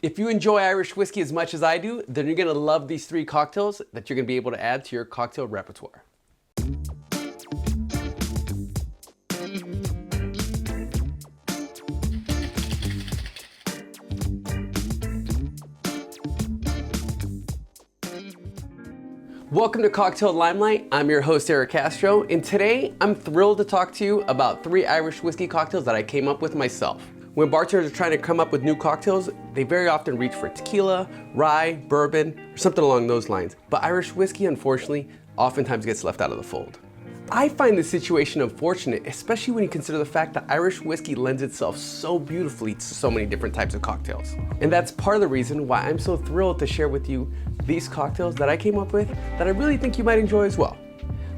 If you enjoy Irish whiskey as much as I do, then you're gonna love these 3 cocktails that you're gonna be able to add to your cocktail repertoire. Welcome to Cocktail Limelight. I'm your host, Eric Castro, and today I'm thrilled to talk to you about 3 Irish whiskey cocktails that I came up with myself. When bartenders are trying to come up with new cocktails, they very often reach for tequila, rye, bourbon, or something along those lines. But Irish whiskey, unfortunately, oftentimes gets left out of the fold. I find this situation unfortunate, especially when you consider the fact that Irish whiskey lends itself so beautifully to so many different types of cocktails. And that's part of the reason why I'm so thrilled to share with you these cocktails that I came up with that I really think you might enjoy as well.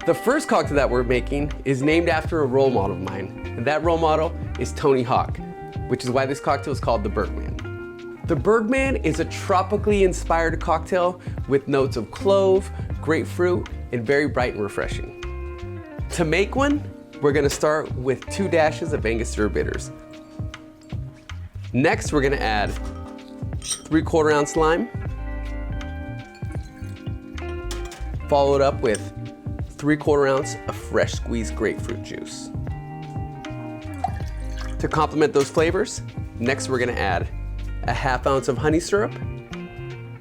The first cocktail that we're making is named after a role model of mine, and that role model is Tony Hawk, which is why this cocktail is called the Birdman. The Birdman is a tropically inspired cocktail with notes of clove, grapefruit, and very bright and refreshing. To make one, we're gonna start with 2 dashes of Angostura bitters. Next, we're gonna add 3/4 ounce lime, followed up with 3/4 ounce of fresh squeezed grapefruit juice. To complement those flavors, next we're gonna add a 1/2 ounce of honey syrup.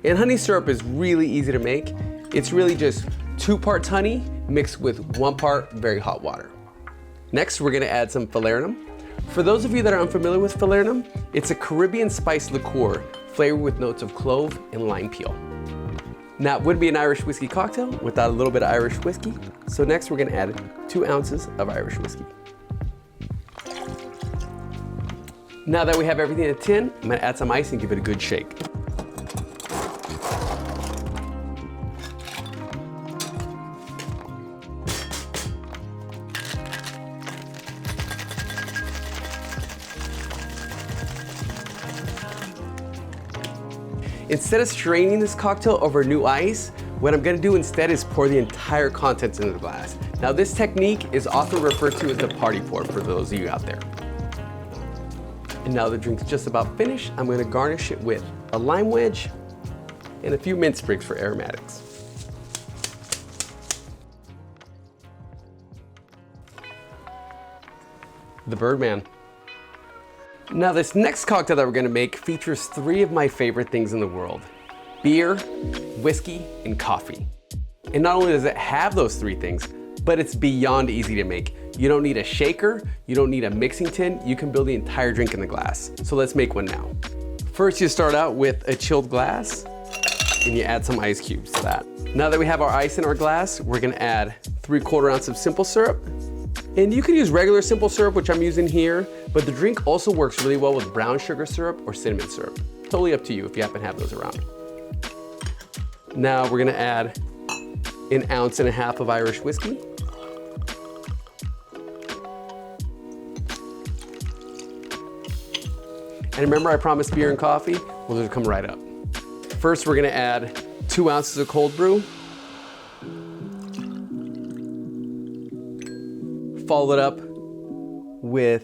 And honey syrup is really easy to make. It's really just 2 parts honey mixed with 1 part very hot water. Next, we're gonna add some Falernum. For those of you that are unfamiliar with Falernum, it's a Caribbean spice liqueur flavored with notes of clove and lime peel. Now, it wouldn't be an Irish whiskey cocktail without a little bit of Irish whiskey. So next, we're gonna add 2 ounces of Irish whiskey. Now that we have everything in a tin, I'm gonna add some ice and give it a good shake. Instead of straining this cocktail over new ice, what I'm gonna do instead is pour the entire contents into the glass. Now, this technique is often referred to as the party pour for those of you out there. And now the drink's just about finished. I'm gonna garnish it with a lime wedge and a few mint sprigs for aromatics. The Birdman. Now, this next cocktail that we're gonna make features 3 of my favorite things in the world: beer, whiskey, and coffee. And not only does it have those 3 things, but it's beyond easy to make. You don't need a shaker, you don't need a mixing tin, you can build the entire drink in the glass. So let's make one now. First, you start out with a chilled glass, and you add some ice cubes to that. Now that we have our ice in our glass, we're gonna add 3/4 ounce of simple syrup. And you can use regular simple syrup, which I'm using here, but the drink also works really well with brown sugar syrup or cinnamon syrup. Totally up to you if you happen to have those around. Now we're gonna add 1.5 ounces of Irish whiskey. And remember, I promised beer and coffee? Well, those will come right up. First, we're gonna add 2 ounces of cold brew, followed up with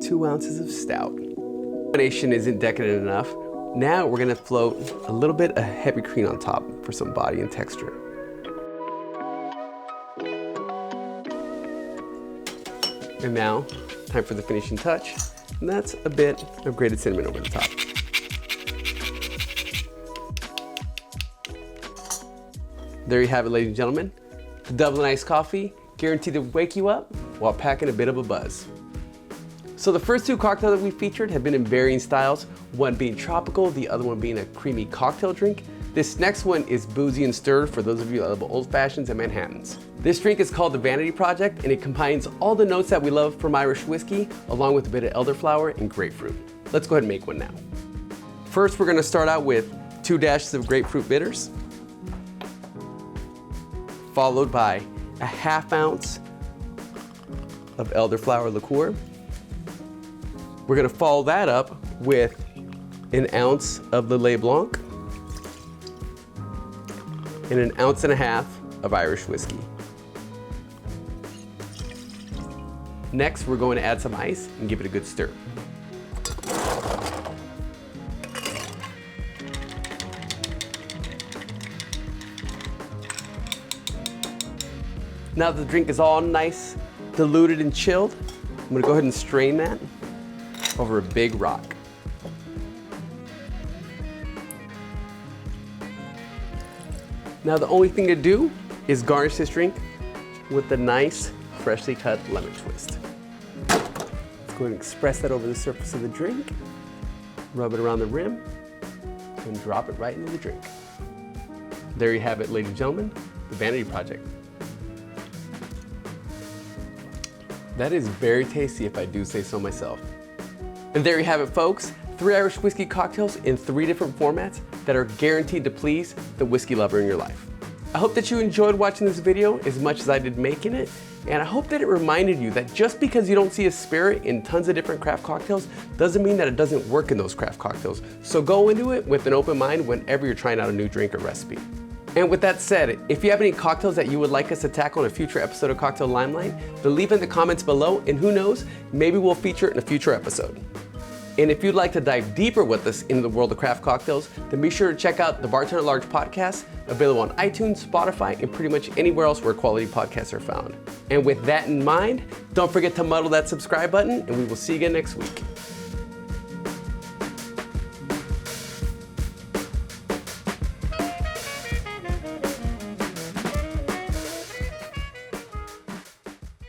2 ounces of stout. The combination isn't decadent enough. Now we're gonna float a little bit of heavy cream on top for some body and texture. And now, time for the finishing touch. And that's a bit of grated cinnamon over the top. There you have it, ladies and gentlemen. The Dublin iced coffee, guaranteed to wake you up while packing a bit of a buzz. So the first 2 cocktails that we featured have been in varying styles, one being tropical, the other one being a creamy cocktail drink. This next one is boozy and stirred for those of you that love old fashions and Manhattans. This drink is called the Vanity Project, and it combines all the notes that we love from Irish whiskey, along with a bit of elderflower and grapefruit. Let's go ahead and make one now. First, we're gonna start out with 2 dashes of grapefruit bitters, followed by a 1/2 ounce of elderflower liqueur. We're gonna follow that up with 1 ounce of Lillet Blanc and 1.5 ounces of Irish whiskey. Next, we're going to add some ice and give it a good stir. Now that the drink is all nice, diluted and chilled, I'm gonna go ahead and strain that over a big rock. Now the only thing to do is garnish this drink with the nice, freshly cut lemon twist. Let's go ahead and express that over the surface of the drink, rub it around the rim, and drop it right into the drink. There you have it, ladies and gentlemen, the Vanity Project. That is very tasty if I do say so myself. And there you have it, folks. 3 Irish whiskey cocktails in 3 different formats that are guaranteed to please the whiskey lover in your life. I hope that you enjoyed watching this video as much as I did making it, and I hope that it reminded you that just because you don't see a spirit in tons of different craft cocktails doesn't mean that it doesn't work in those craft cocktails. So go into it with an open mind whenever you're trying out a new drink or recipe. And with that said, if you have any cocktails that you would like us to tackle in a future episode of Cocktail Limelight, then leave it in the comments below, and who knows, maybe we'll feature it in a future episode. And if you'd like to dive deeper with us into the world of craft cocktails, then be sure to check out the Bartender at Large podcast, available on iTunes, Spotify, and pretty much anywhere else where quality podcasts are found. And with that in mind, don't forget to muddle that subscribe button, and we will see you again next week.